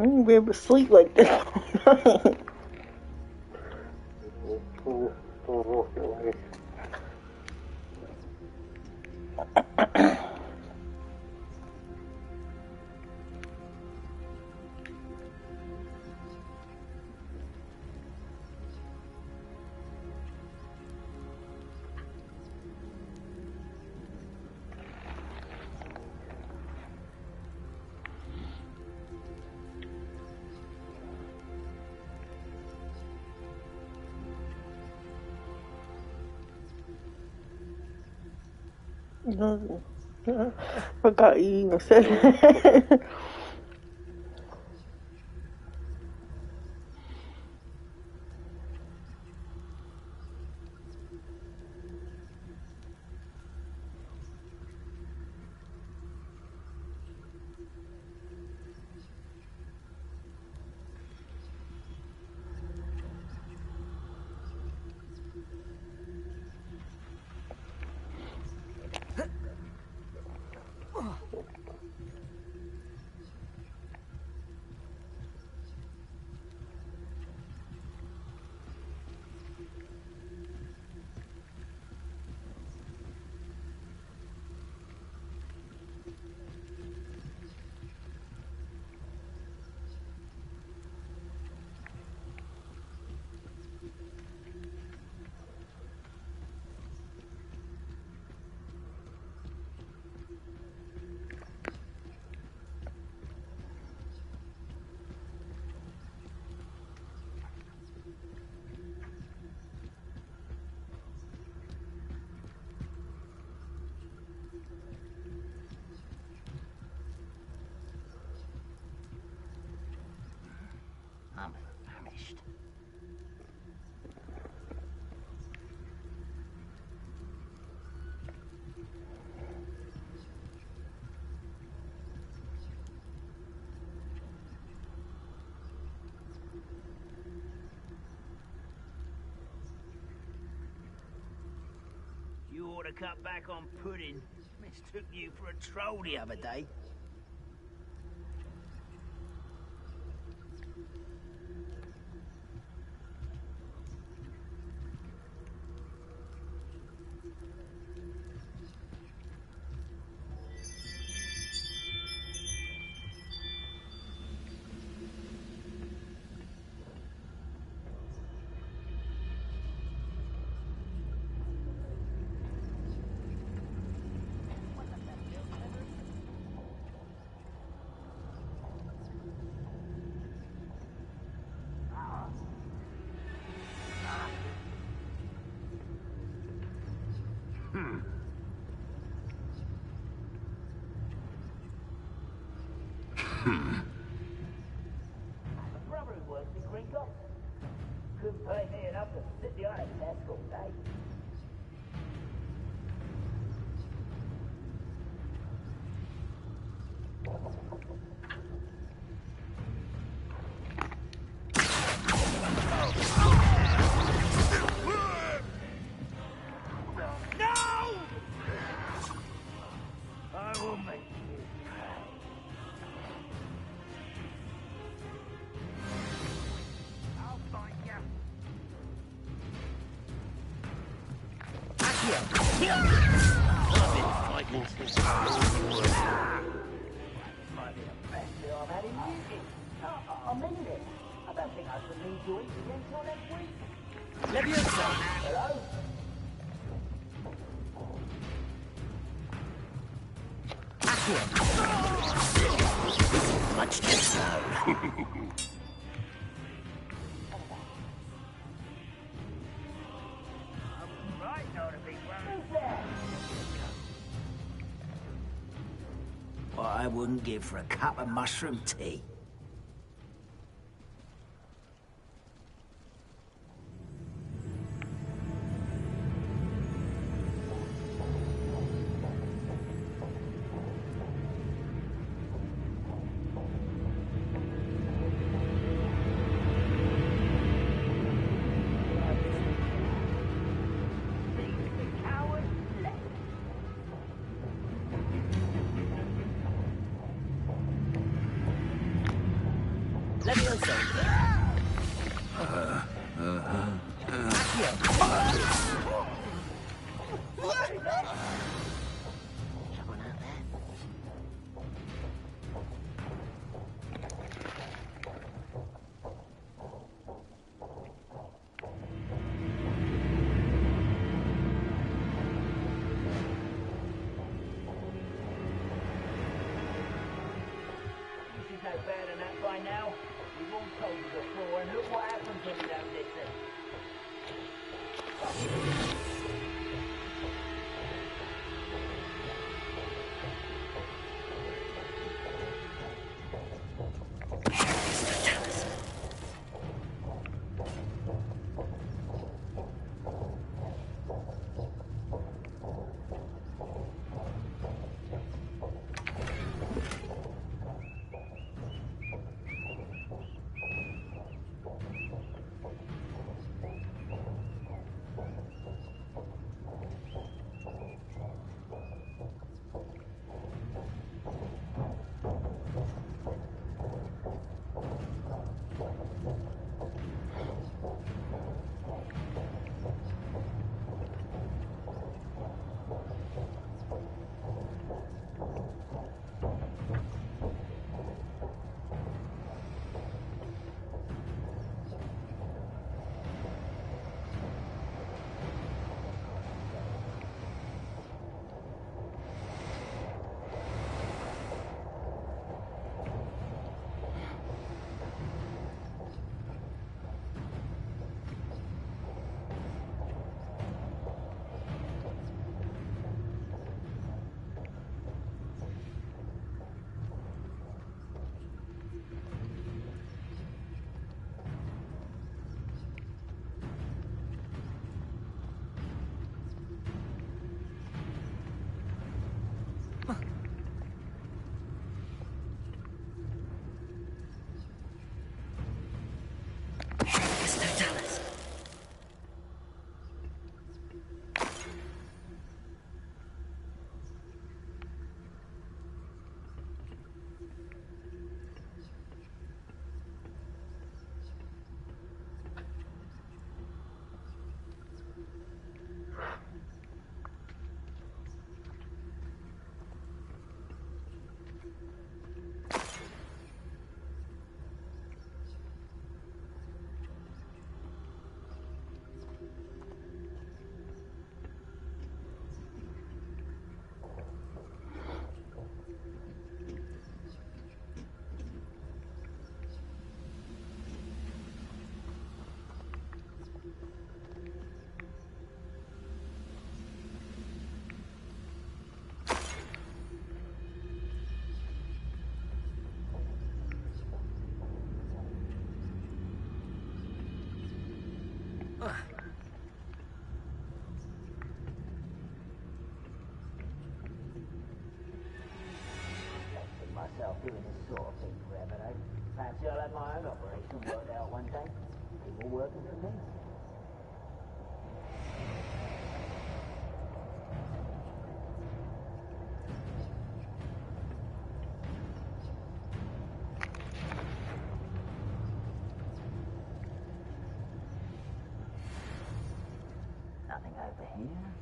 won't be able to sleep like this all night. Forgot you even said that. I'm famished. You ought to cut back on pudding. Mistook you for a troll the other day. A brother who works in Green Goblin. Couldn't pay me enough to sit behind a desk all day. No! I will make you pay. I'll find you. I've been fighting since I was might be the best deal I've had in years. I mean it. I don't think I should need you eat again till next week. Let me inside. Hello? Much too slow. Right, not a big one. Who's there? What I wouldn't give for a cup of mushroom tea. Levioso. Accio. Someone out there? This is no better than that by now. We've all told you before, and look what happens when you don't listen. Myself doing this sort of thing forever, though. Fancy I'll have my own operation worked out one day. People working for me. Nothing over here.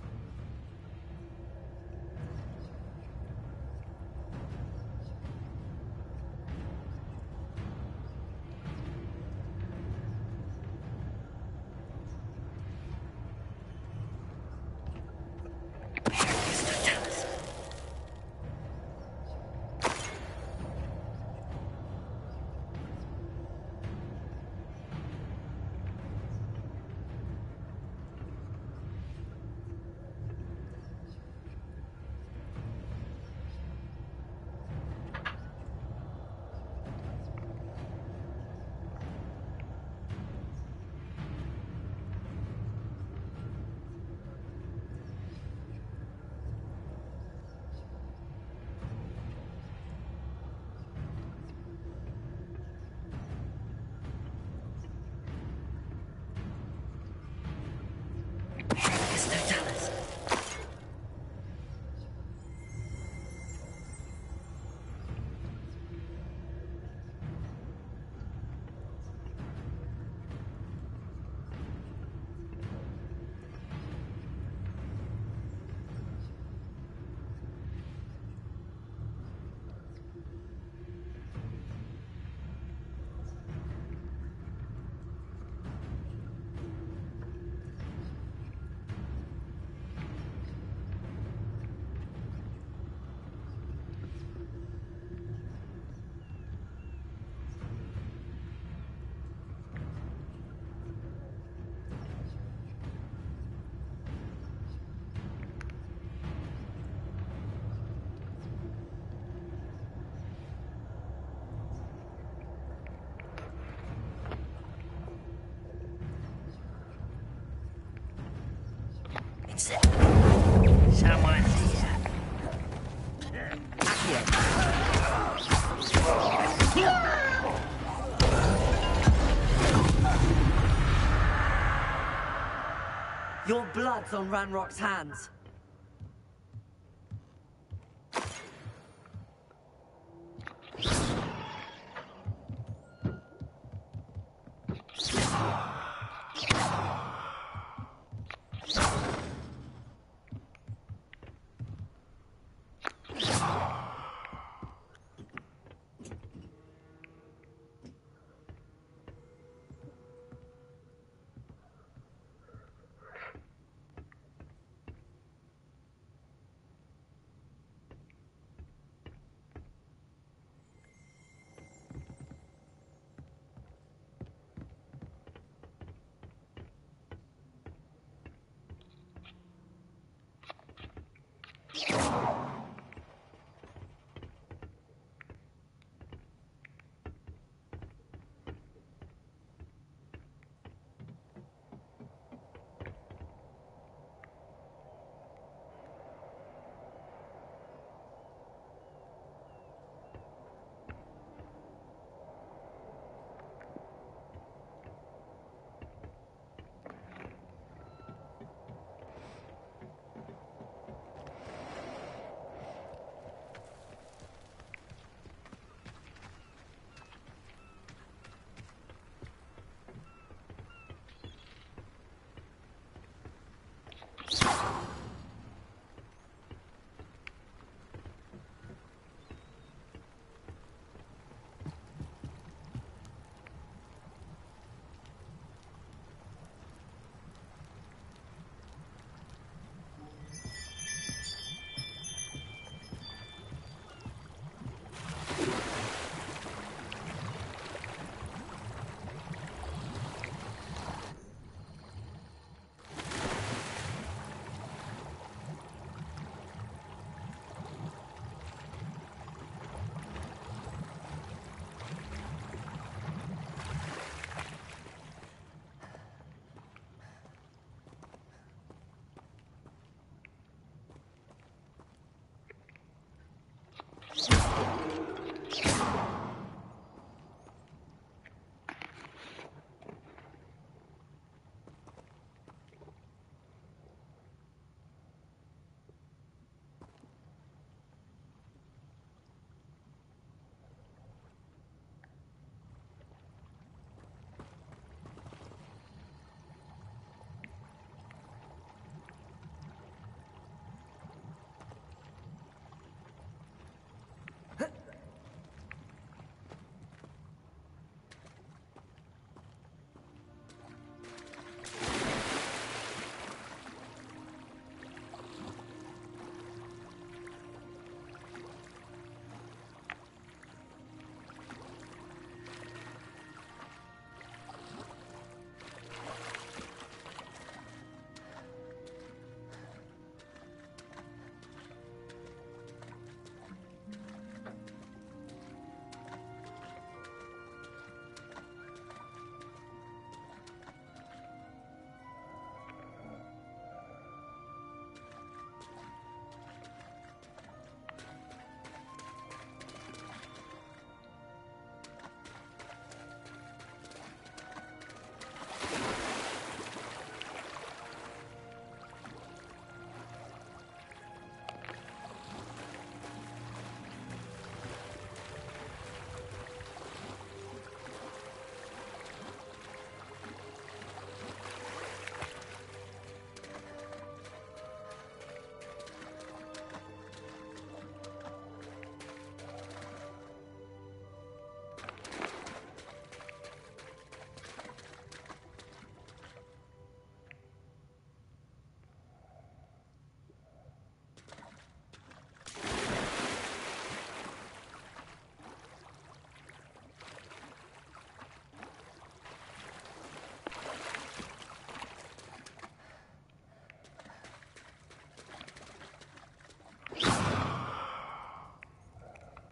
Your blood's on Ranrock's hands.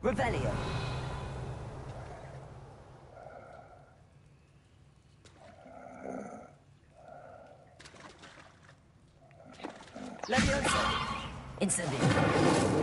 Revelio. Leviosa. Incendio.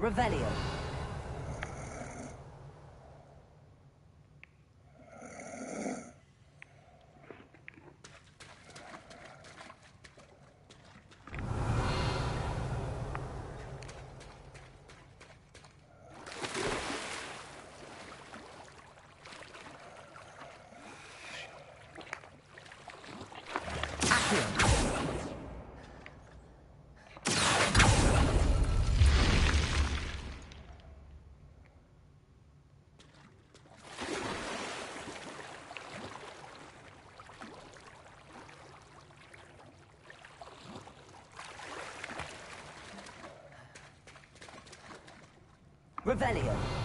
Revelio. Revelio.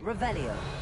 Revelio.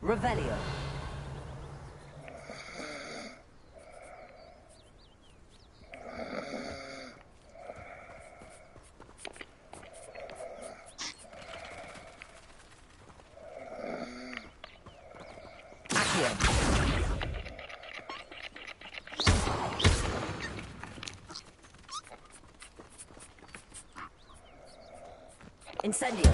Revelio. Incendio.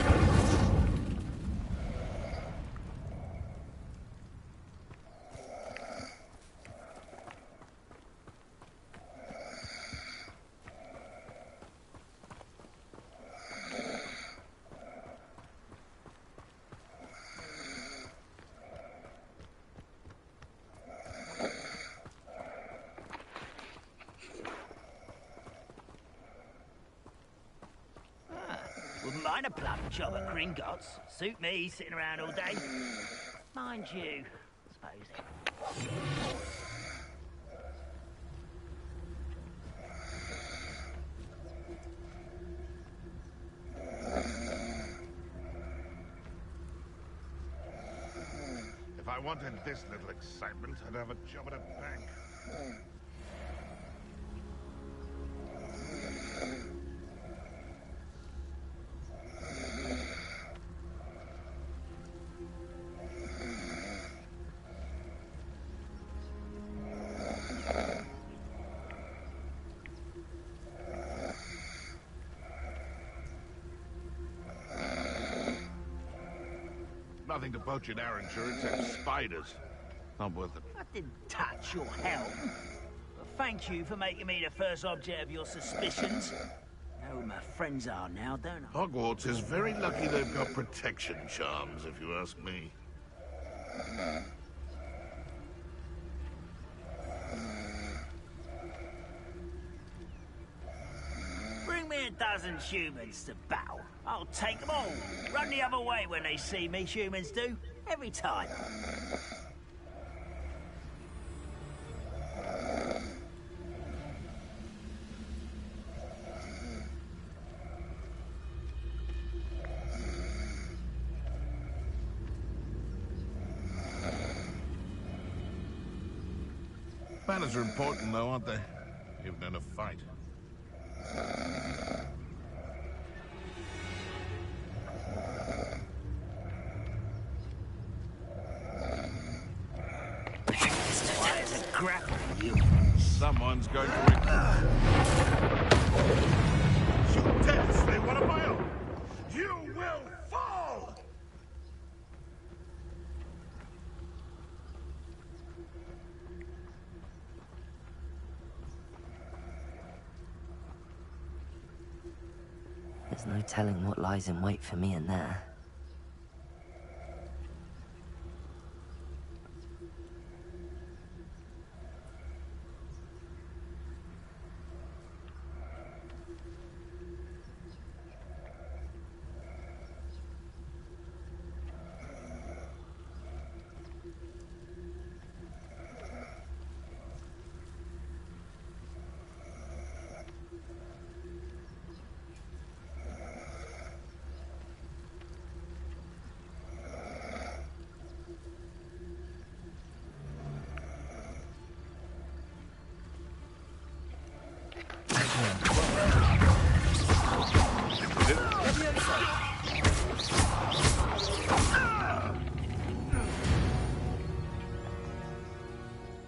Wouldn't mind a plum job at Gringotts. Suit me, sitting around all day. Mind you, suppose. If I wanted this little excitement, I'd have a job at a bank. Nothing to poach in Arrancher except spiders. Not worth it. I didn't touch your helm. But thank you for making me the first object of your suspicions. I know who my friends are now, don't I? Hogwarts is very lucky they've got protection charms, if you ask me. Bring me a dozen humans to battle. I'll take them all. Run the other way when they see me, humans do. Every time. Manners are important, though, aren't they? Even in a fight. There's a grapple for you. Someone's going to... You dare slay one of my own! You will fall! There's no telling what lies in wait for me in there.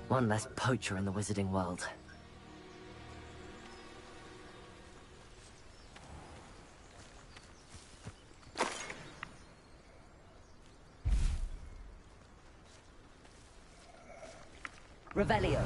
One less poacher in the wizarding world. Revelio.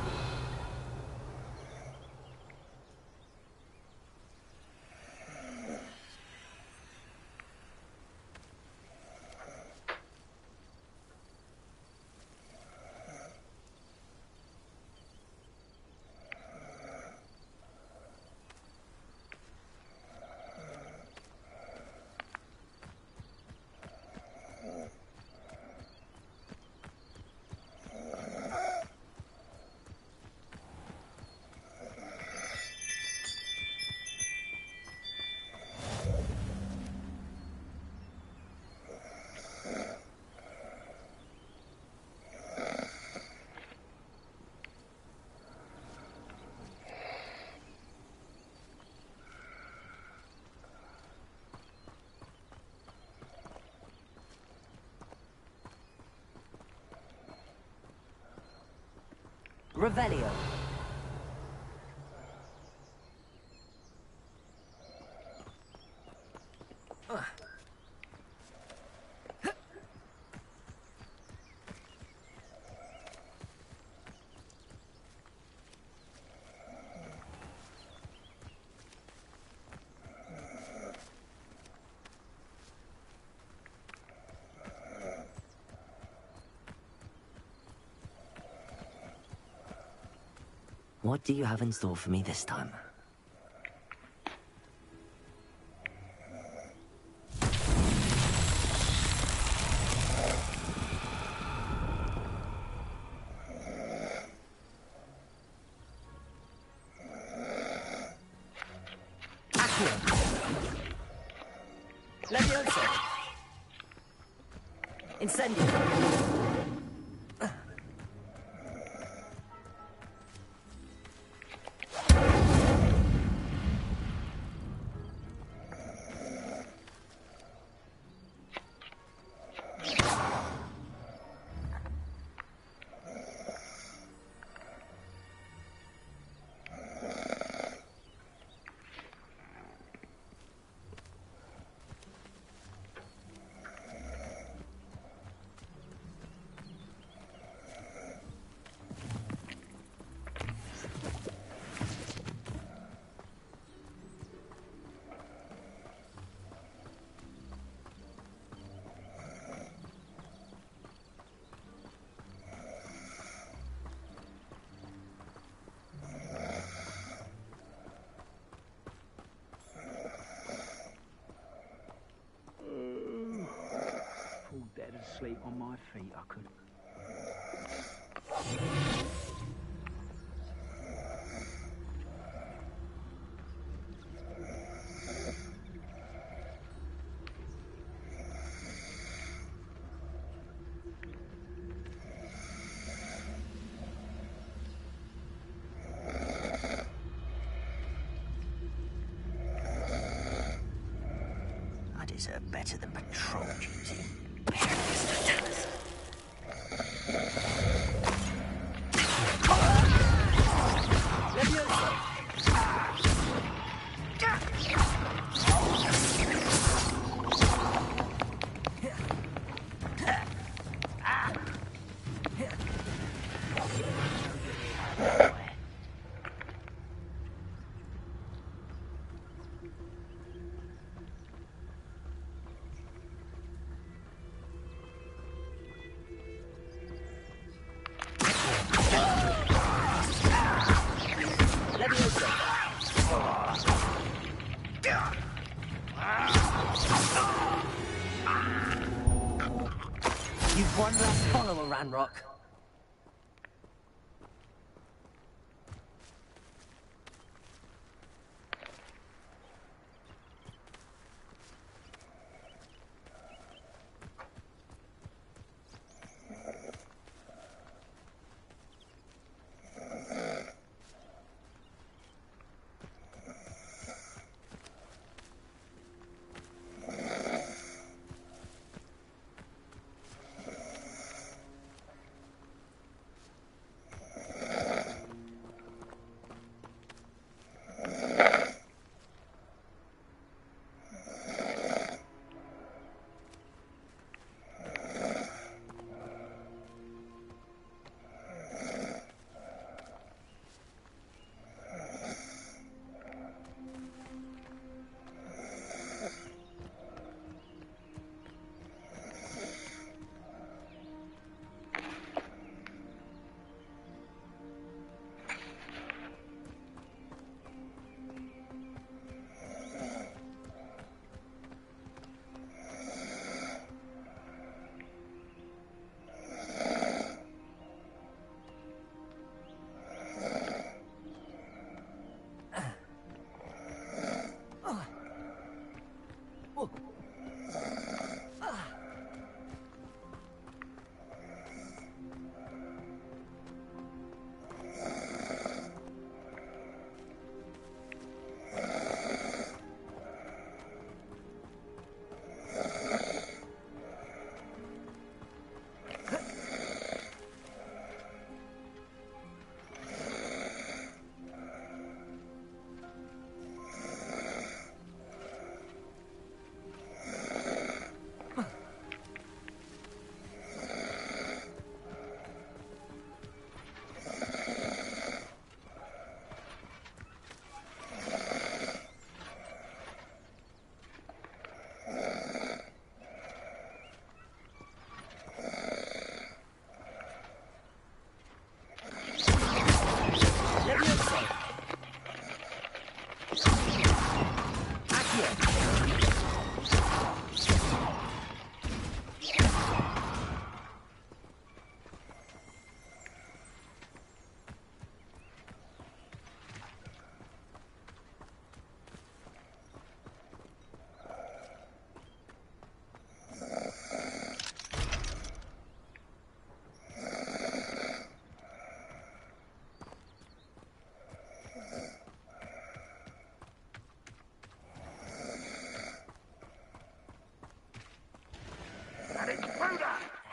Revelio. What do you have in store for me this time? Levioso. Incendio. Fall dead asleep on my feet, I could. I deserve better than patrol duty. You've one last follower, Ranrock.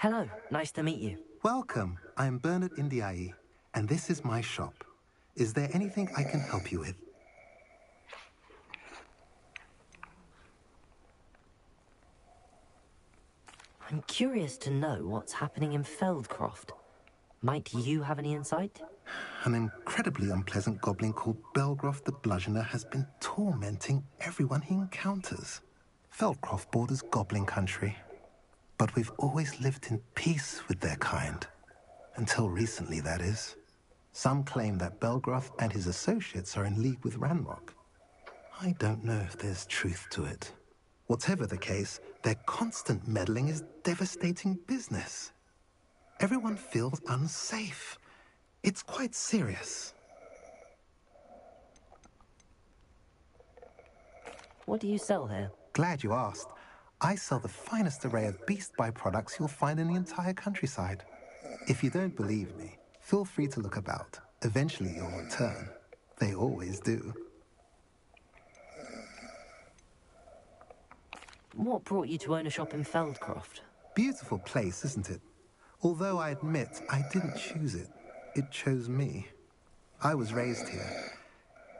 Hello, nice to meet you. Welcome. I'm Bernard Indiai, and this is my shop. Is there anything I can help you with? I'm curious to know what's happening in Feldcroft. Might you have any insight? An incredibly unpleasant goblin called Belgroth the Bludgeoner has been tormenting everyone he encounters. Feldcroft borders goblin country, but we've always lived in peace with their kind. Until recently, that is. Some claim that Belgroth and his associates are in league with Ranrock. I don't know if there's truth to it. Whatever the case, their constant meddling is devastating business. Everyone feels unsafe. It's quite serious. What do you sell here? Glad you asked. I sell the finest array of beast byproducts you'll find in the entire countryside. If you don't believe me, feel free to look about. Eventually you'll return. They always do. What brought you to own a shop in Feldcroft? Beautiful place, isn't it? Although I admit I didn't choose it. It chose me. I was raised here.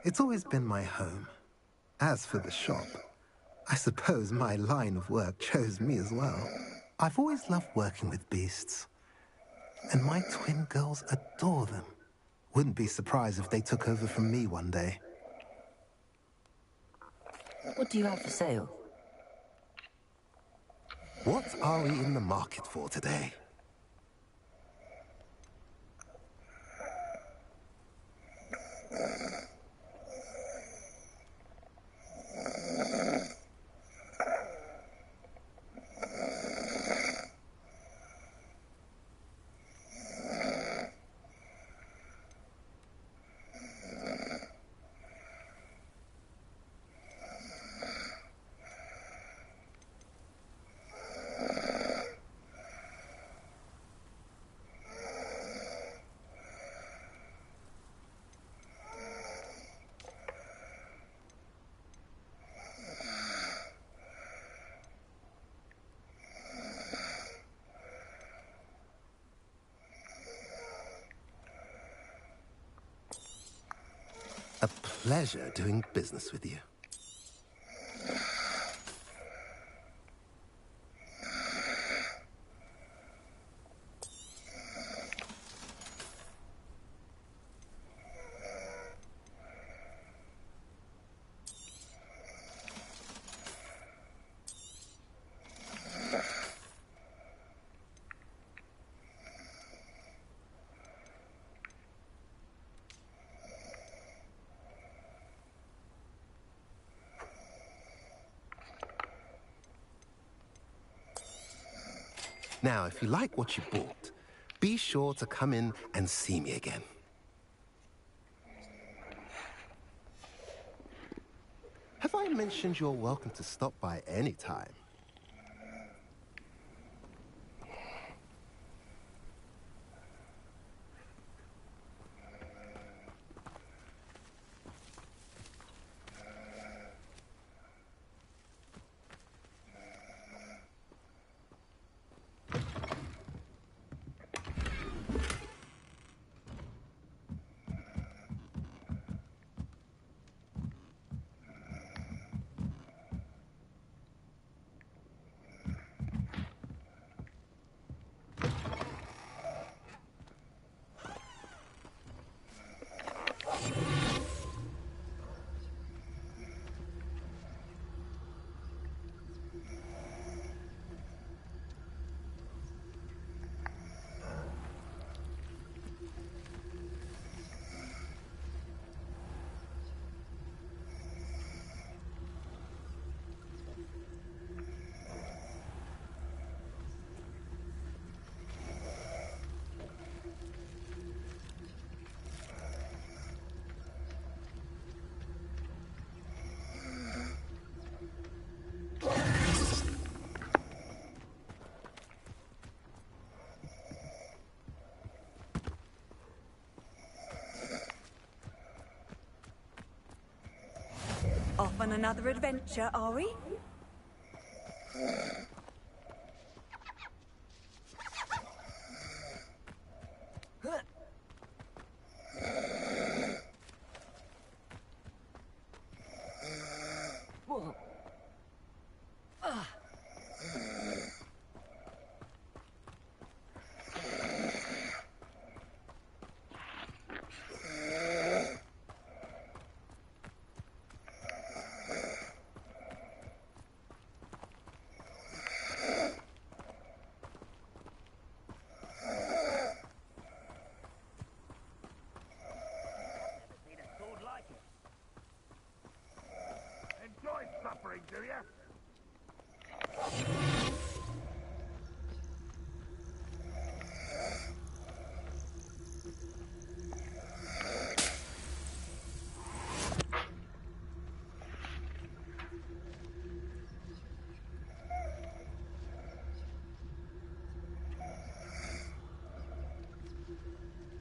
It's always been my home. As for the shop, I suppose my line of work chose me as well. I've always loved working with beasts. And my twin girls adore them. Wouldn't be surprised if they took over from me one day. What do you have for sale? What are we in the market for today? A pleasure doing business with you. Now, if you like what you bought, be sure to come in and see me again. Have I mentioned you're welcome to stop by any time? Off on another adventure, are we? suffering, do you?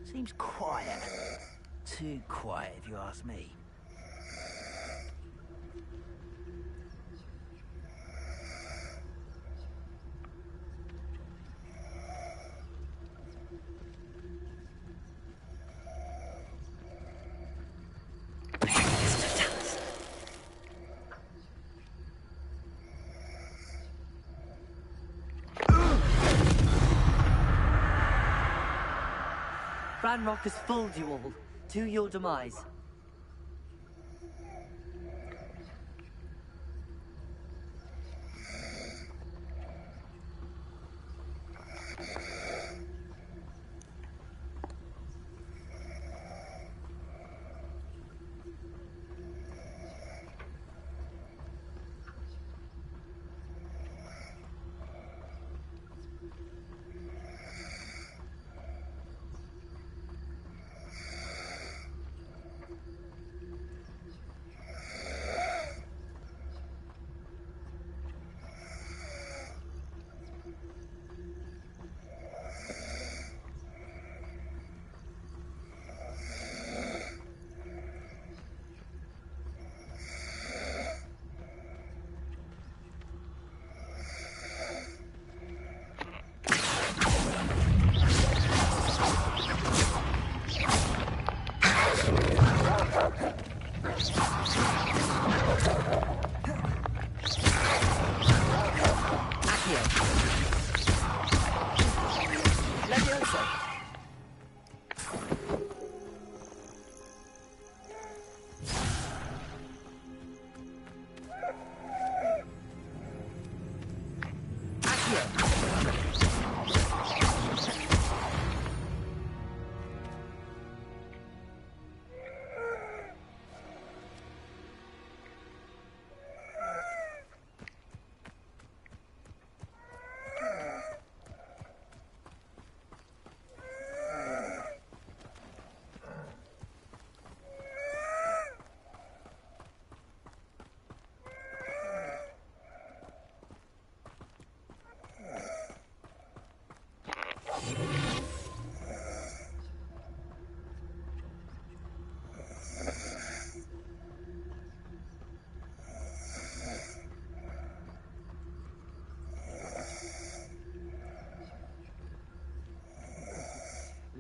Seems quiet. Too quiet, if you ask me. Ranrock has fooled you all, to your demise.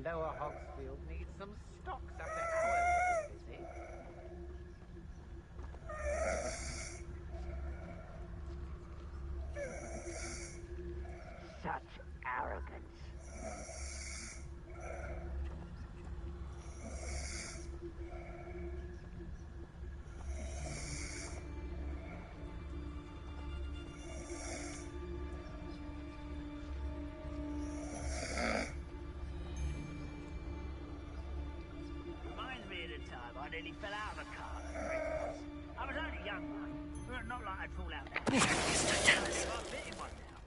Lower Hogsfield needs some stocks after our visit. Such arrogance. Reminds me of the time I nearly fell out of a car at Christmas. I was only young, though. Not like I'd fall out now. I'm fitting one now.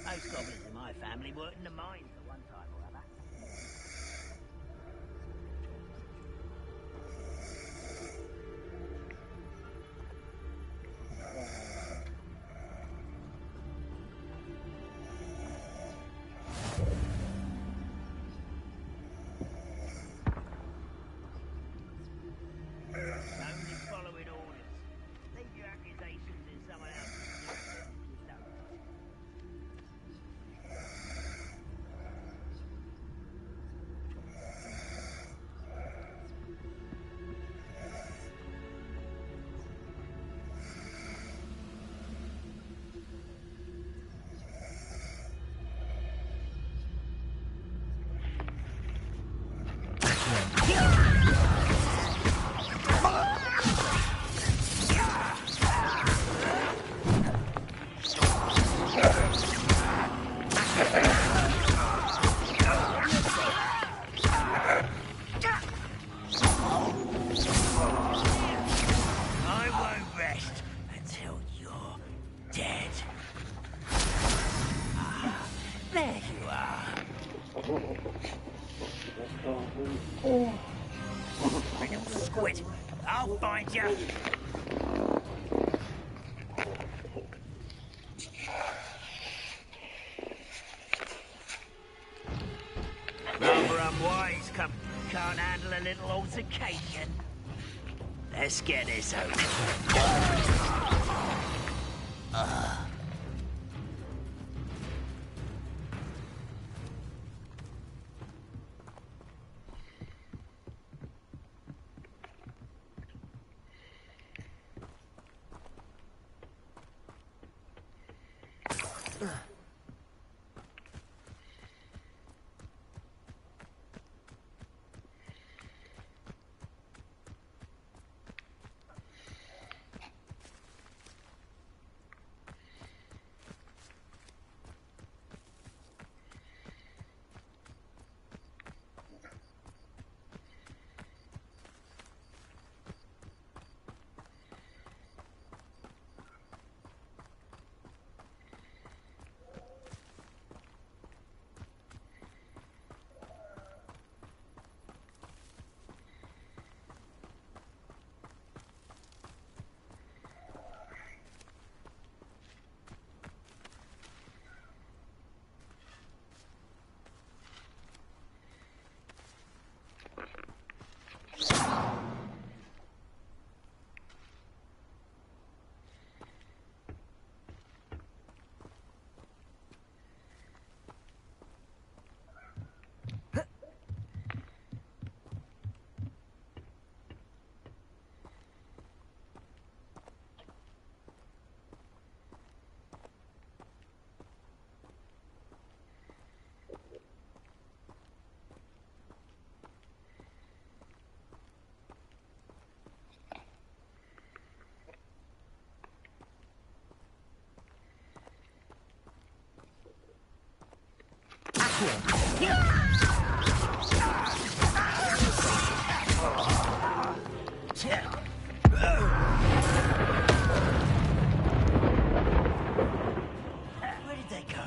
Most goblins in my family worked in the mines at one time or other. Only following orders. Leave your accusations in someone else's hands if you don't. ya. Rather unwise, can't handle a little altercation. Let's get this over. Where did they go?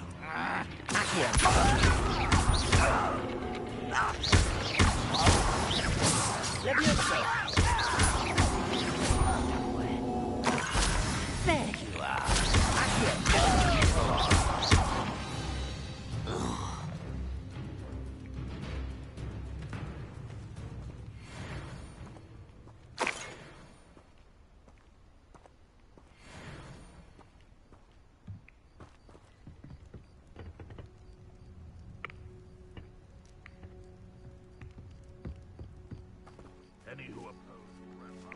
Levioso. There you are. Any who oppose Grandma.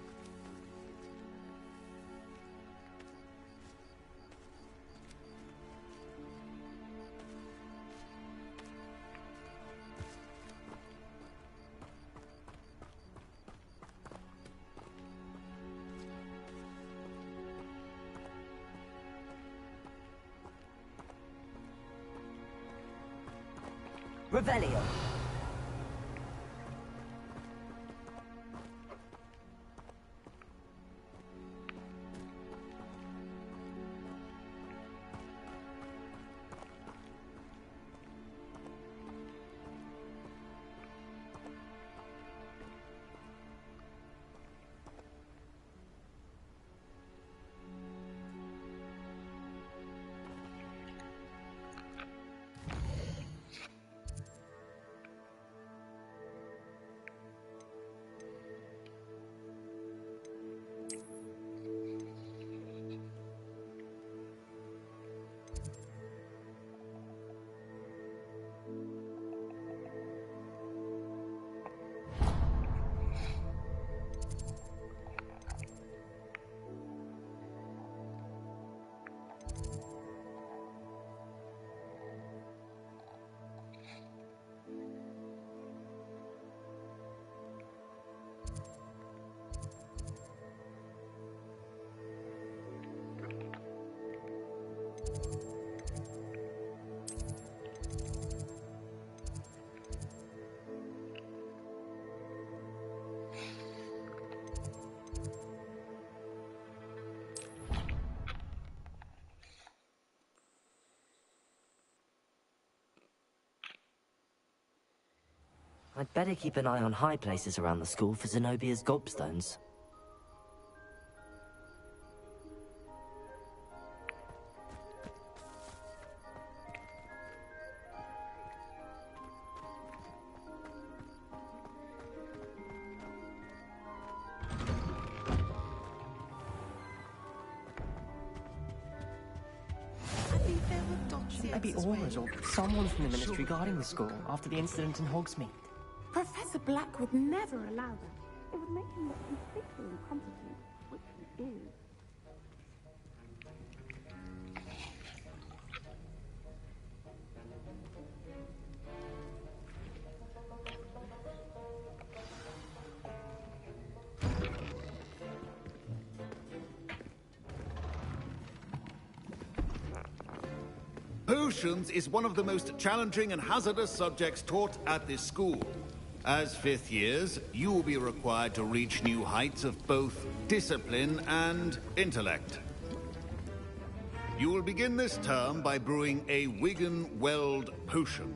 Revelio. I'd better keep an eye on high places around the school for Zenobia's gobstones. Maybe Aura's or someone from the Ministry guarding the school after the incident in Hogsmeade. Professor Black would never allow that. It would make him look completely incompetent, which he is. Potions is one of the most challenging and hazardous subjects taught at this school. As fifth years, you will be required to reach new heights of both discipline and intellect. You will begin this term by brewing a Wigan-Weld potion.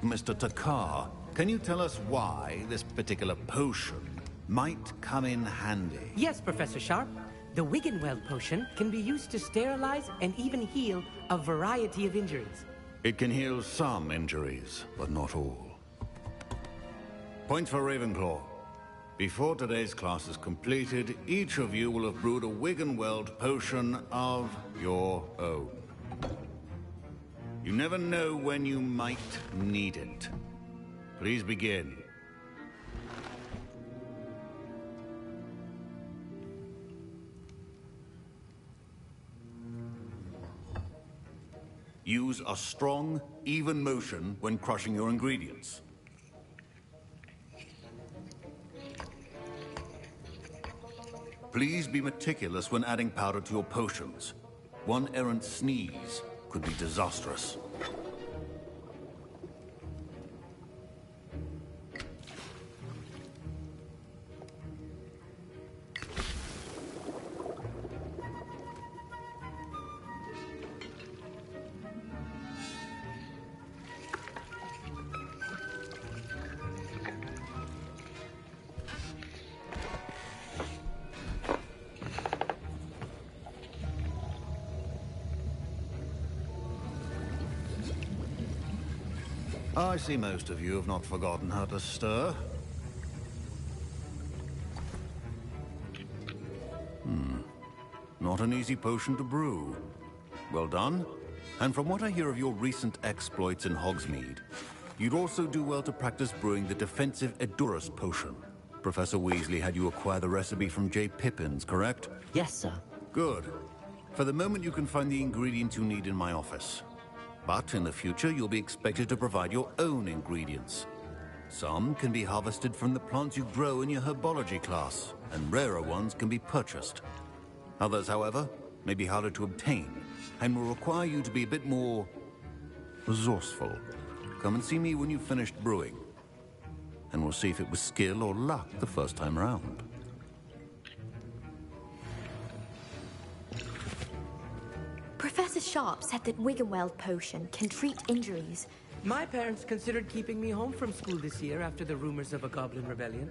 Mr. Takar, can you tell us why this particular potion might come in handy? Yes, Professor Sharp. The Wiggenweld potion can be used to sterilize and even heal a variety of injuries. It can heal some injuries, but not all. Points for Ravenclaw. Before today's class is completed, each of you will have brewed a Wiggenweld potion of your own. You never know when you might need it. Please begin. Use a strong, even motion when crushing your ingredients. Please be meticulous when adding powder to your potions. One errant sneeze could be disastrous. I see most of you have not forgotten how to stir. Not an easy potion to brew. Well done. And from what I hear of your recent exploits in Hogsmeade, you'd also do well to practice brewing the defensive Edurus potion. Professor Weasley had you acquire the recipe from J. Pippins, correct? Yes, sir. Good. For the moment, you can find the ingredients you need in my office. But in the future, you'll be expected to provide your own ingredients. Some can be harvested from the plants you grow in your herbology class, and rarer ones can be purchased. Others, however, may be harder to obtain, and will require you to be a bit more resourceful. Come and see me when you've finished brewing, and we'll see if it was skill or luck the first time round. Professor Sharp said that Wiggenweld potion can treat injuries. My parents considered keeping me home from school this year after the rumors of a goblin rebellion.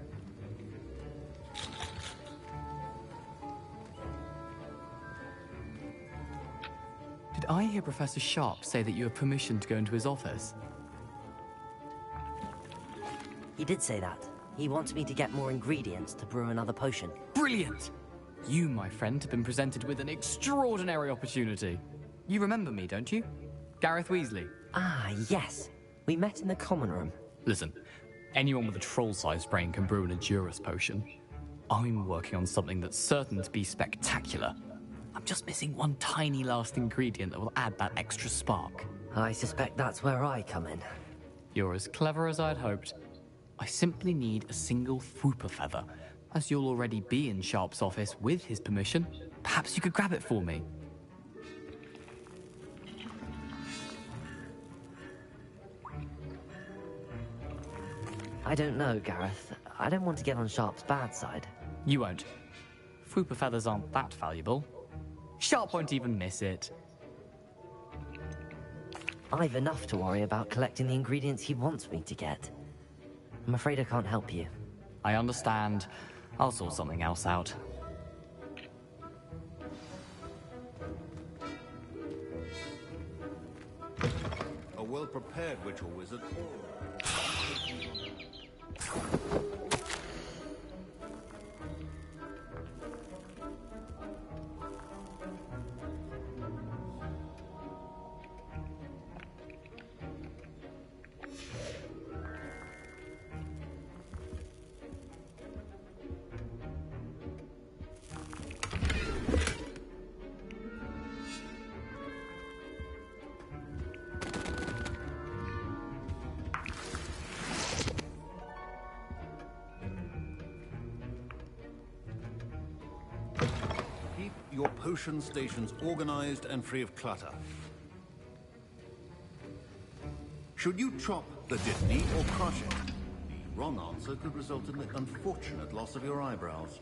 Did I hear Professor Sharp say that you have permission to go into his office? He did say that. He wants me to get more ingredients to brew another potion. Brilliant! You, my friend, have been presented with an extraordinary opportunity. You remember me, don't you? Gareth Weasley. Ah, yes. We met in the common room. Listen, anyone with a troll-sized brain can brew an Edurus potion. I'm working on something that's certain to be spectacular. I'm just missing one tiny last ingredient that will add that extra spark. I suspect that's where I come in. You're as clever as I'd hoped. I simply need a single Fwooper feather. As you'll already be in Sharp's office with his permission, perhaps you could grab it for me. I don't know, Gareth. I don't want to get on Sharp's bad side. You won't. Fwooper feathers aren't that valuable. Sharp won't even miss it. I've enough to worry about collecting the ingredients he wants me to get. I'm afraid I can't help you. I understand. I'll sort something else out. A well-prepared witch or wizard. potion stations organized and free of clutter. Should you chop the Dittany or crush it? The wrong answer could result in the unfortunate loss of your eyebrows.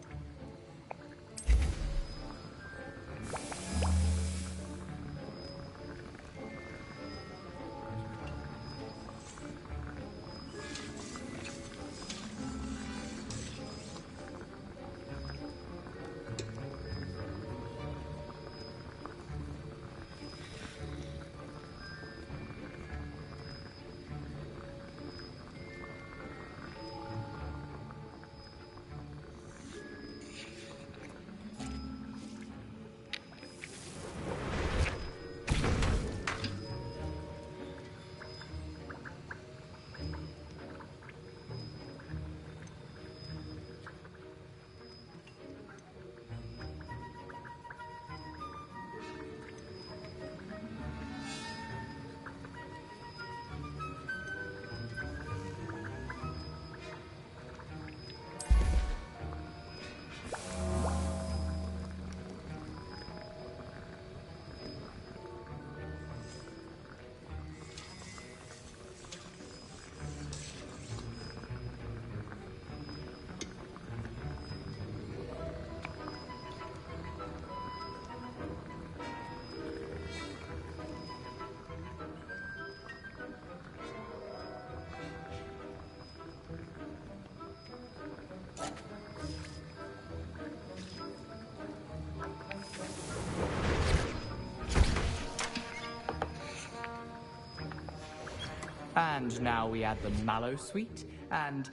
And now we add the mallow sweet, and...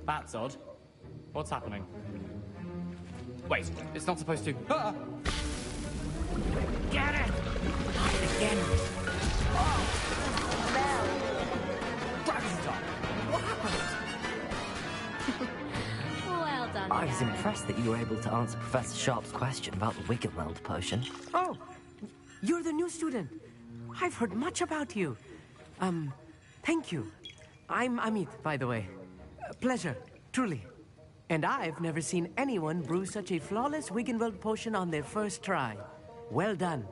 That's odd. What's happening? Wait, it's not supposed to... Ah! Get it! Not again. Oh, Gravity time! what happened? Well done, I was Gareth. impressed that you were able to answer Professor Sharp's question about the Wiggenweld potion. Oh, you're the new student. I've heard much about you. Thank you. I'm Amit, by the way. Pleasure, truly. And I've never seen anyone brew such a flawless Wiggenweld potion on their first try. Well done.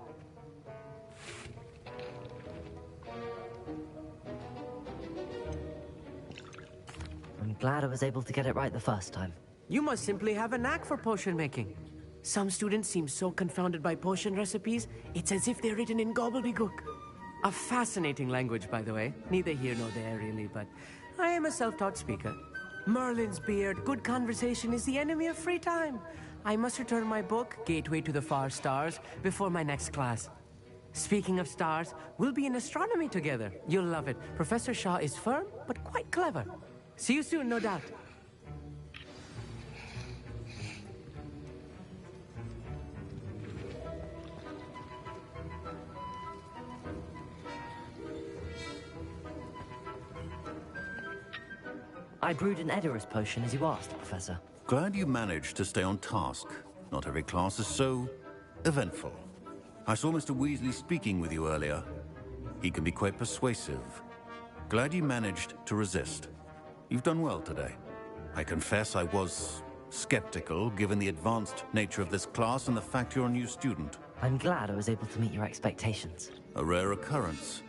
I'm glad I was able to get it right the first time. You must simply have a knack for potion making. Some students seem so confounded by potion recipes, it's as if they're written in gobbledygook. A fascinating language, by the way. Neither here nor there, really, but I am a self-taught speaker. Merlin's beard, good conversation is the enemy of free time. I must return my book, Gateway to the Far Stars, before my next class. Speaking of stars, we'll be in astronomy together. You'll love it. Professor Shaw is firm, but quite clever. See you soon, no doubt. I brewed an Edorus potion as you asked, Professor. Glad you managed to stay on task. Not every class is so eventful. I saw Mr. Weasley speaking with you earlier. He can be quite persuasive. Glad you managed to resist. You've done well today. I confess I was skeptical, given the advanced nature of this class and the fact you're a new student. I'm glad I was able to meet your expectations. A rare occurrence.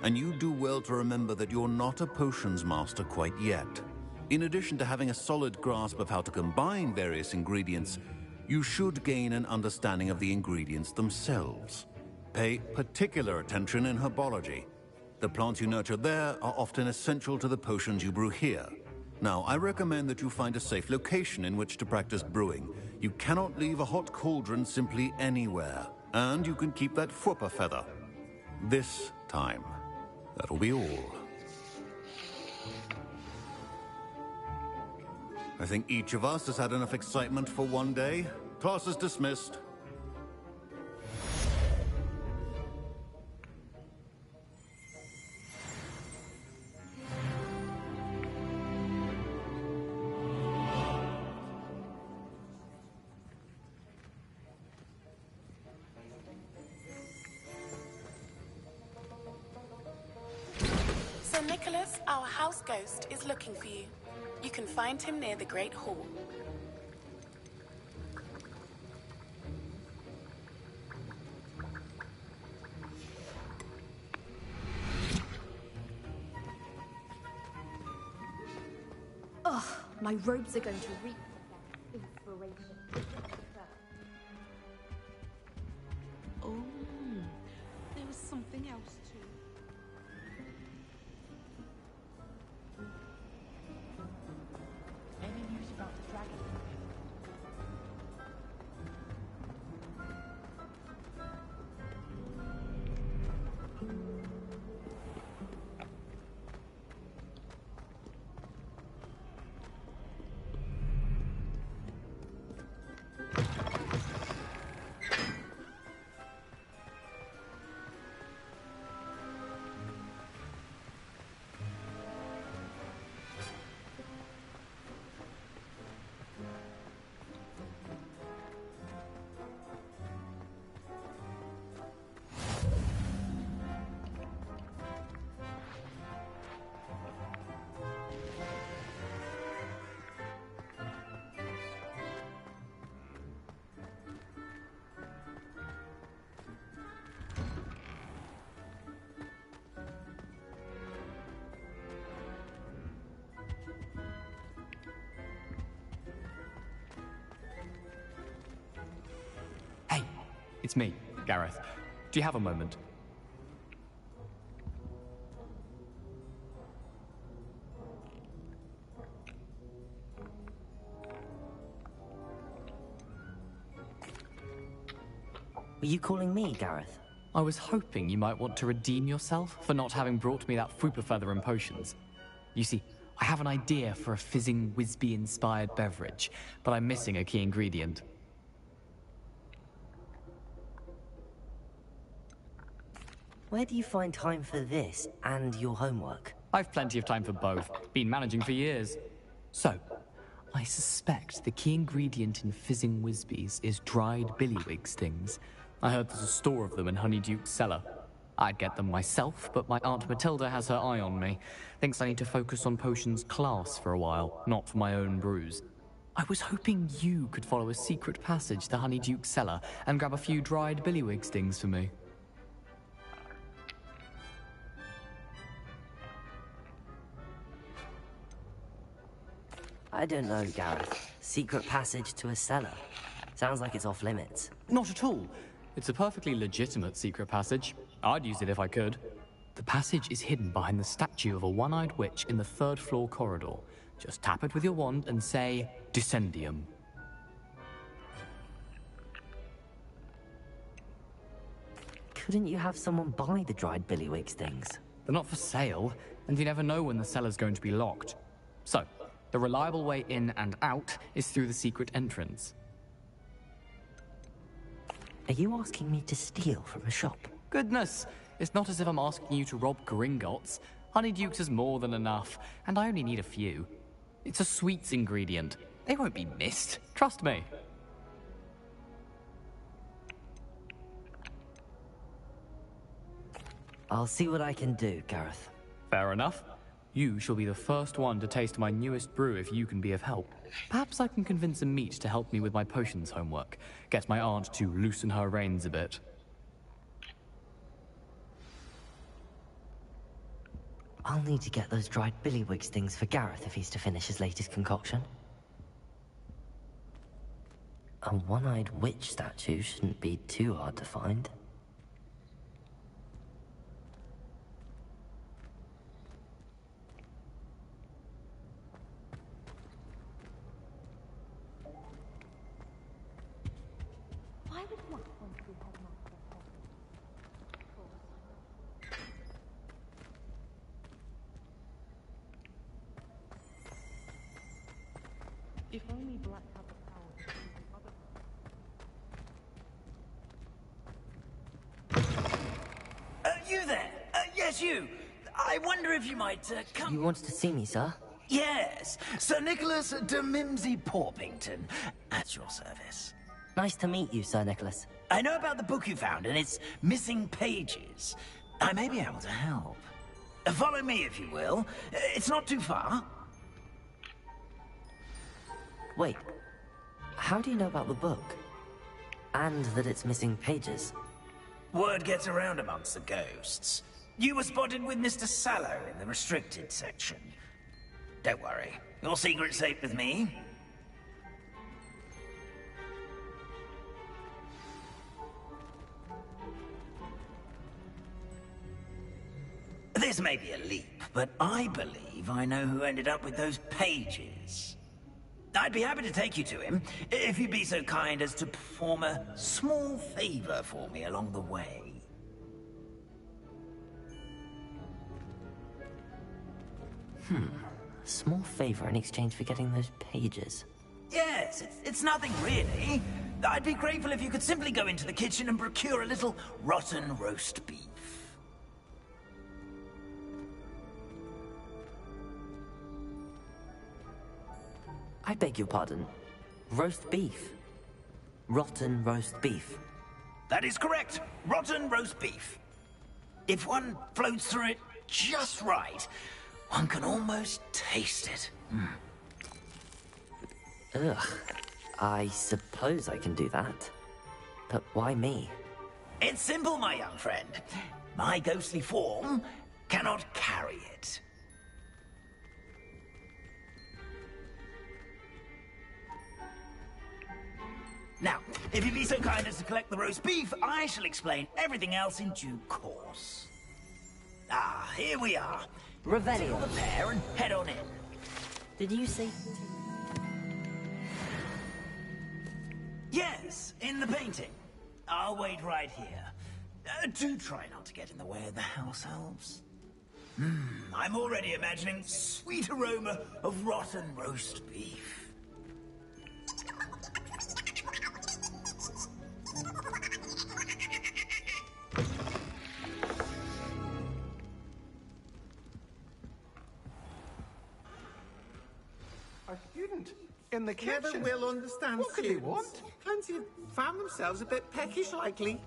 And you do well to remember that you're not a potions master quite yet. In addition to having a solid grasp of how to combine various ingredients, you should gain an understanding of the ingredients themselves. Pay particular attention in herbology. The plants you nurture there are often essential to the potions you brew here. Now, I recommend that you find a safe location in which to practice brewing. You cannot leave a hot cauldron simply anywhere. And you can keep that Fwooper feather. This time. That'll be all. I think each of us has had enough excitement for one day. Class is dismissed. Sir Nicholas, our house ghost, is looking for you. You can find him near the Great Hall. My robes are going to reek of their inspiration. Oh, there was something else too. Any news about the dragon? Hey, it's me, Gareth. Do you have a moment? Were you calling me, Gareth? I was hoping you might want to redeem yourself for not having brought me that Fupa feather and potions. You see, I have an idea for a fizzing Wisby-inspired beverage, but I'm missing a key ingredient. Where do you find time for this and your homework? I've plenty of time for both. Been managing for years. So, I suspect the key ingredient in fizzing Wisbies is dried billywig stings. I heard there's a store of them in Honeyduke's cellar. I'd get them myself, but my Aunt Matilda has her eye on me. Thinks I need to focus on potions class for a while, not for my own brews. I was hoping you could follow a secret passage to Honeyduke's cellar and grab a few dried billywig stings for me. I don't know, Gareth. Secret passage to a cellar. Sounds like it's off limits. Not at all. It's a perfectly legitimate secret passage. I'd use it if I could. The passage is hidden behind the statue of a one-eyed witch in the third-floor corridor. Just tap it with your wand and say, Descendium. Couldn't you have someone buy the dried billywig stings? They're not for sale, and you never know when the cellar's going to be locked. So, the reliable way in and out is through the secret entrance. Are you asking me to steal from a shop? Goodness, it's not as if I'm asking you to rob Gringotts. Honeyduke's is more than enough, and I only need a few. It's a sweets ingredient. They won't be missed, trust me. I'll see what I can do, Gareth. Fair enough. You shall be the first one to taste my newest brew if you can be of help. Perhaps I can convince a meat to help me with my potions homework. Get my aunt to loosen her reins a bit. I'll need to get those dried billywig stings for Gareth if he's to finish his latest concoction. A one-eyed witch statue shouldn't be too hard to find. Why would Matt want to be headmaster of Hogwarts? If only Black had the power to do the other. You there? Yes, you. I wonder if you might come... You wanted to see me, sir? Yes, Sir Nicholas de Mimsy Porpington. At your service. Nice to meet you, Sir Nicholas. I know about the book you found and its missing pages. I may be able to help. Follow me, if you will. It's not too far. Wait, how do you know about the book? And that it's missing pages? Word gets around amongst the ghosts. You were spotted with Mr. Sallow in the restricted section. Don't worry, Your secret's safe with me. This may be a leap, but I believe I know who ended up with those pages. I'd be happy to take you to him, if you'd be so kind as to perform a small favor for me along the way. A small favor in exchange for getting those pages. Yes, it's nothing really. I'd be grateful if you could simply go into the kitchen and procure a little rotten roast beef. I beg your pardon. Roast beef. Rotten roast beef. That is correct. Rotten roast beef. If one floats through it just right, one can almost taste it. Ugh. I suppose I can do that. But why me? It's simple, my young friend. My ghostly form cannot carry it. Now, if you'd be so kind as to collect the roast beef, I shall explain everything else in due course. Ah, here we are. Revelio. Take the pair and head on in. Did you say... Yes, in the painting. I'll wait right here. Do try not to get in the way of the house elves. I'm already imagining sweet aroma of rotten roast beef. A student in the kitchen. Never will understand What could they students. want? Plenty have found themselves a bit peckish, likely.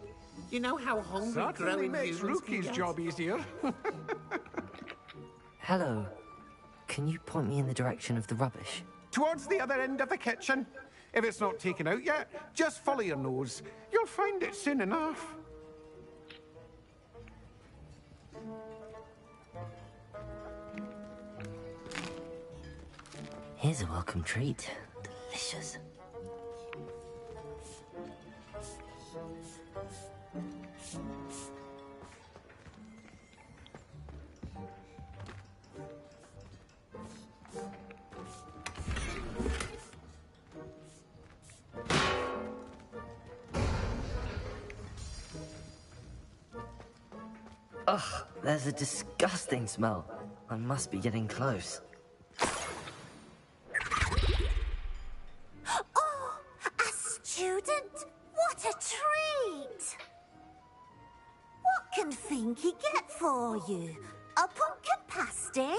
You know how hungry Certainly growing makes humans can Rookie's get. job easier. Hello. Can you point me in the direction of the rubbish? Towards the other end of the kitchen. If it's not taken out yet, just follow your nose. You'll find it soon enough. Here's a welcome treat. Delicious. Ugh, there's a disgusting smell. I must be getting close. Oh, a student? What a treat! What can Finky get for you? A pumpkin pasty?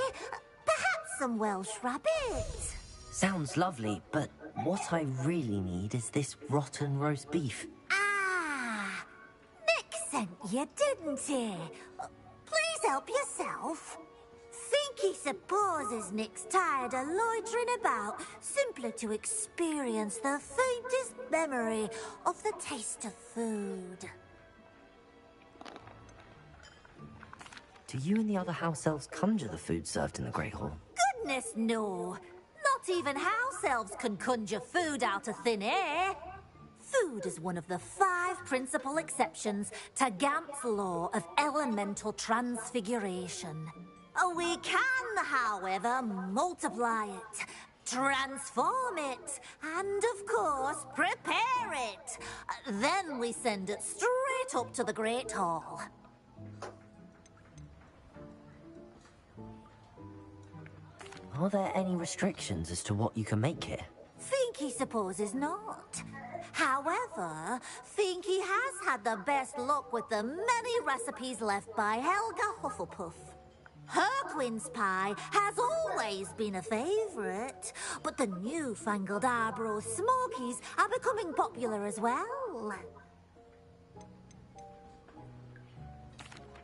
Perhaps some Welsh rabbit? Sounds lovely, but what I really need is this rotten roast beef. Ah, Nick sent you, didn't he? Please help yourself. Finky supposes Nick's tired of loitering about simply to experience the faintest memory of the taste of food. Do you and the other house elves conjure the food served in the Great Hall? Goodness, no. Not even house elves can conjure food out of thin air. Food is one of the 5 principal exceptions to Gamp's law of elemental transfiguration. We can, however, multiply it, transform it, and, of course, prepare it. Then we send it straight up to the Great Hall. Are there any restrictions as to what you can make here? Finky supposes not. However, Finky has had the best luck with the many recipes left by Helga Hufflepuff. Her quince pie has always been a favourite, but the newfangled Arborough Smokies are becoming popular as well.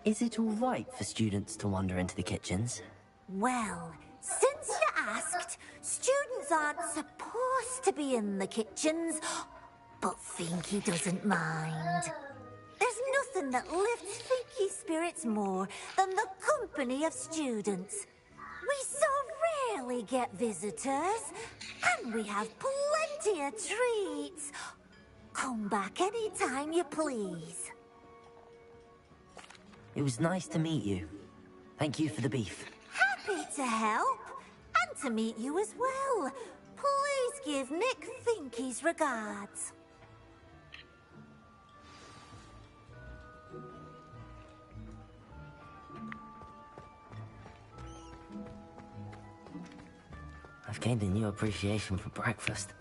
Is it all right for students to wander into the kitchens? Well, since you asked, students aren't supposed to be in the kitchens, but Finky doesn't mind. There's nothing that lifts Finky's spirits more than the company of students. We so rarely get visitors, and we have plenty of treats. Come back any time you please. It was nice to meet you. Thank you for the beef. Happy to help, and to meet you as well. Please give Nick Finky's regards. I've gained a new appreciation for breakfast.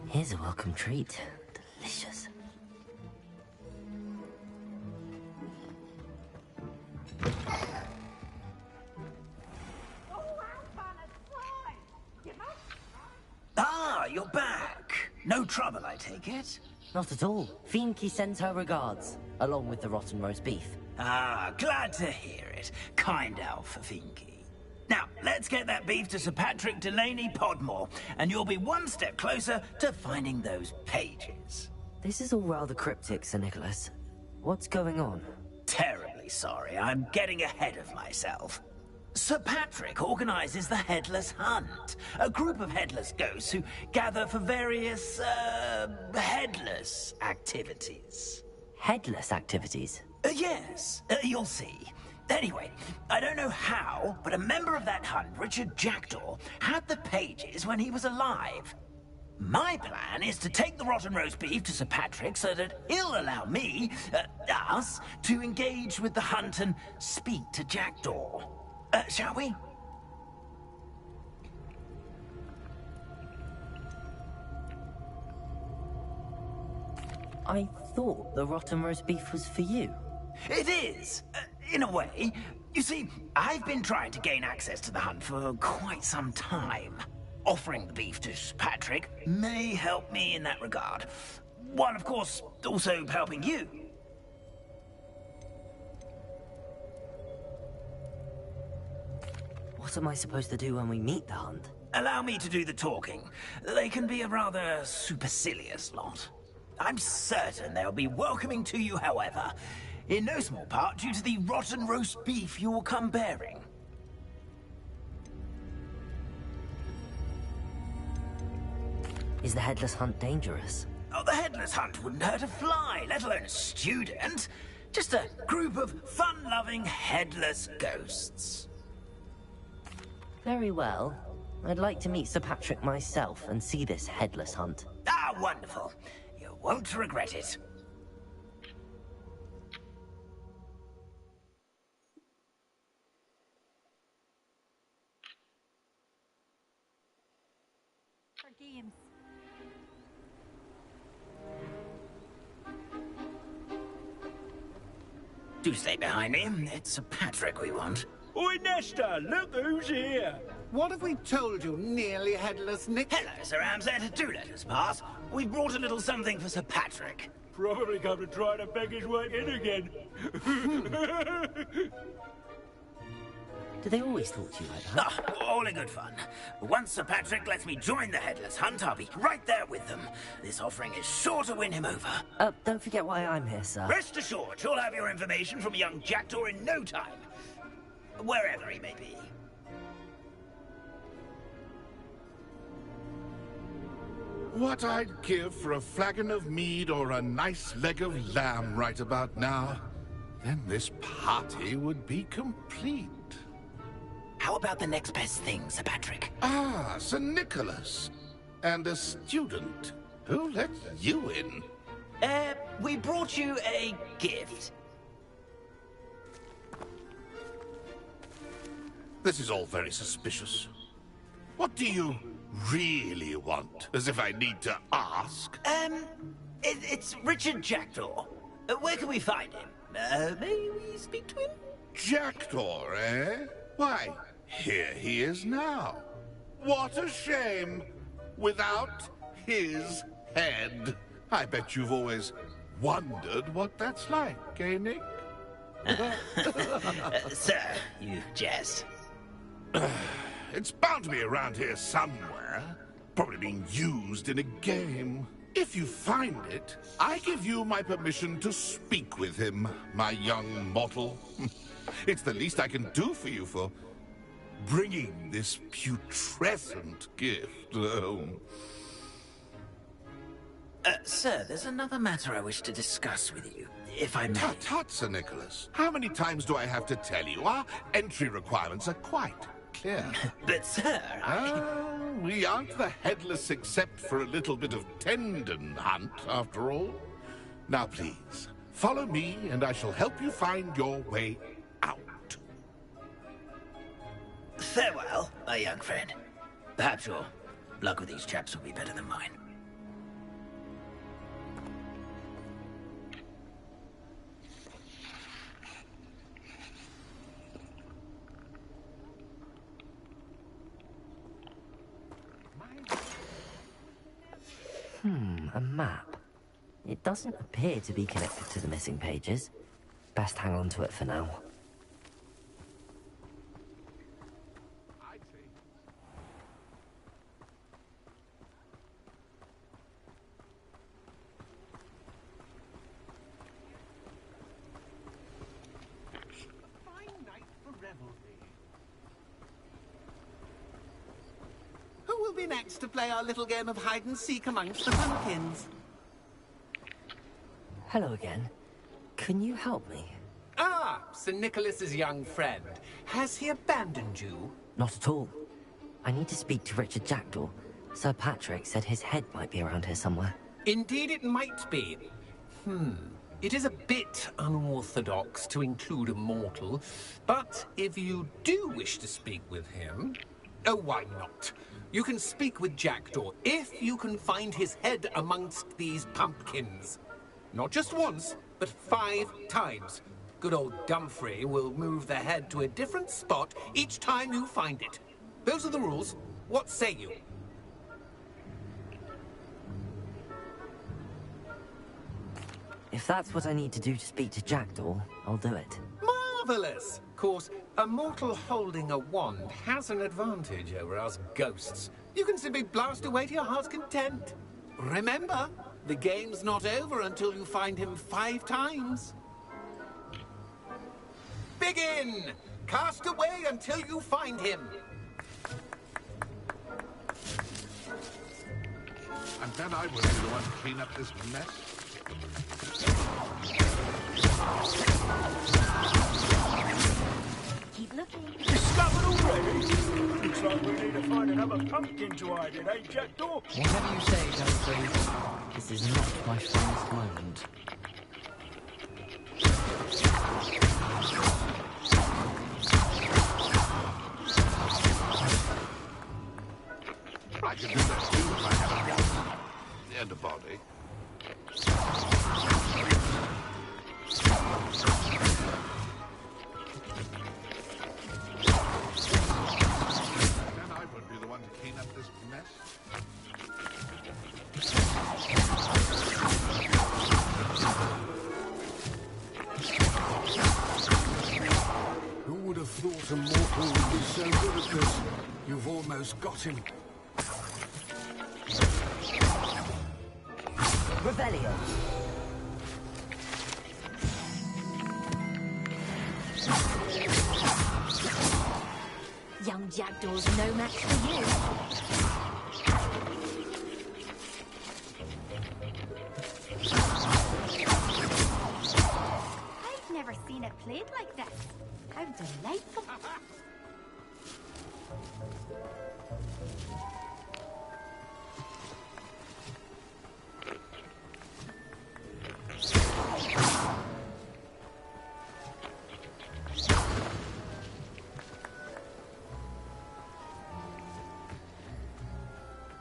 Here's a welcome treat. Delicious. Ah, you're back. No trouble, I take it? Not at all. Finky sends her regards, along with the rotten roast beef. Ah, glad to hear it. Kind elf for Finky. Now, let's get that beef to Sir Patrick Delaney Podmore, and you'll be one step closer to finding those pages. This is all rather cryptic, Sir Nicholas. What's going on? Terribly sorry, I'm getting ahead of myself. Sir Patrick organizes the Headless Hunt, a group of headless ghosts who gather for various, headless activities. Headless activities? Yes, you'll see. Anyway, I don't know how, but a member of that hunt, Richard Jackdaw, had the pages when he was alive. My plan is to take the rotten roast beef to Sir Patrick so that he'll allow me, us, to engage with the hunt and speak to Jackdaw. Shall we? I thought the rotten roast beef was for you. It is, in a way. You see, I've been trying to gain access to the hunt for quite some time. Offering the beef to Patrick may help me in that regard. While, of course, also helping you. What am I supposed to do when we meet the hunt? Allow me to do the talking. They can be a rather supercilious lot. I'm certain they'll be welcoming to you, however, in no small part due to the rotten roast beef you'll come bearing. Is the Headless Hunt dangerous? Oh, the Headless Hunt wouldn't hurt a fly, let alone a student. Just a group of fun-loving headless ghosts. Very well. I'd like to meet Sir Patrick myself and see this Headless Hunt. Ah, wonderful. You won't regret it. For games. Do stay behind me. It's Sir Patrick we want. Oi, Nesta, look who's here. What have we told you, nearly headless Nick? Hello, Sir Ramsett. Do let us pass. We brought a little something for Sir Patrick. Probably come to try to beg his way in again. Do they always talk to you like that? Ah, all in good fun. Once Sir Patrick lets me join the Headless Hunt, I'll be right there with them. This offering is sure to win him over. Don't forget why I'm here, sir. Rest assured, you'll have your information from young Jackdaw in no time. Wherever he may be. What I'd give for a flagon of mead or a nice leg of lamb right about now. Then this party would be complete. How about the next best thing, Sir Patrick? Ah, Sir Nicholas. And a student. Who let you in? We brought you a gift. This is all very suspicious. What do you really want? As if I need to ask. It's Richard Jackdaw. Where can we find him? May we speak to him? Jackdaw, eh? Why, here he is now. What a shame. Without his head. I bet you've always wondered what that's like, eh, Nick? Sir, you jest. It's bound to be around here somewhere. Probably being used in a game. If you find it, I give you my permission to speak with him, my young mortal. It's the least I can do for you for bringing this putrescent gift home. Sir, there's another matter I wish to discuss with you, if I may. Tut, tut, Sir Nicholas. How many times do I have to tell you? Our entry requirements are quite clear. But, sir, we aren't the headless except for a little bit of tendon hunt, after all. Now, please, follow me, and I shall help you find your way out. Farewell, my young friend. Perhaps your luck with these chaps will be better than mine. A map. It doesn't appear to be connected to the missing pages. Best hang on to it for now. Who will be next to play our little game of hide-and-seek amongst the pumpkins? Hello again. Can you help me? Ah, Sir Nicholas's young friend. Has he abandoned you? Not at all. I need to speak to Richard Jackdaw. Sir Patrick said his head might be around here somewhere. Indeed it might be. It is a bit unorthodox to include a mortal, but if you do wish to speak with him... Oh, why not? You can speak with Jackdaw if you can find his head amongst these pumpkins. Not just once, but 5 times. Good old Dumfrey will move the head to a different spot each time you find it. Those are the rules. What say you? If that's what I need to do to speak to Jackdaw, I'll do it. Marvelous! Of course, a mortal holding a wand has an advantage over us ghosts. You can simply blast away to your heart's content. Remember, the game's not over until you find him 5 times. Begin! Cast away until you find him. And then I will be the one to clean up this mess. Keep looking. Discovered already? Looks like we need to find another pumpkin to hide in, eh, Jackdaw? Whatever you say, Dumfrey. This is not my finest moment. I could do that too if I had a wand and a body. Then I would be the one to clean up this mess. Who would have thought a mortal would be so good at this? You've almost got him. Revelio. Young Jackdaw's no match for you. I've never seen it played like this. How delightful.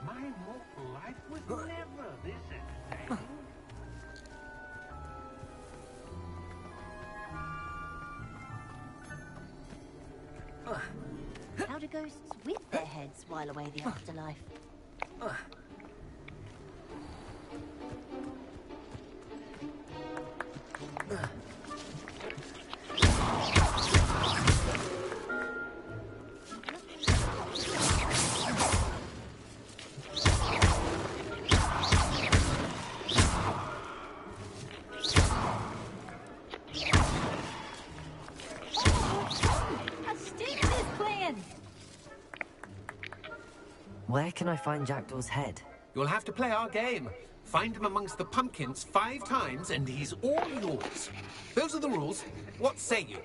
My mortal life was never this exciting. How do ghosts with their heads while away the afterlife? Where can I find Jackdaw's head? You'll have to play our game. Find him amongst the pumpkins 5 times and he's all yours. Those are the rules. What say you?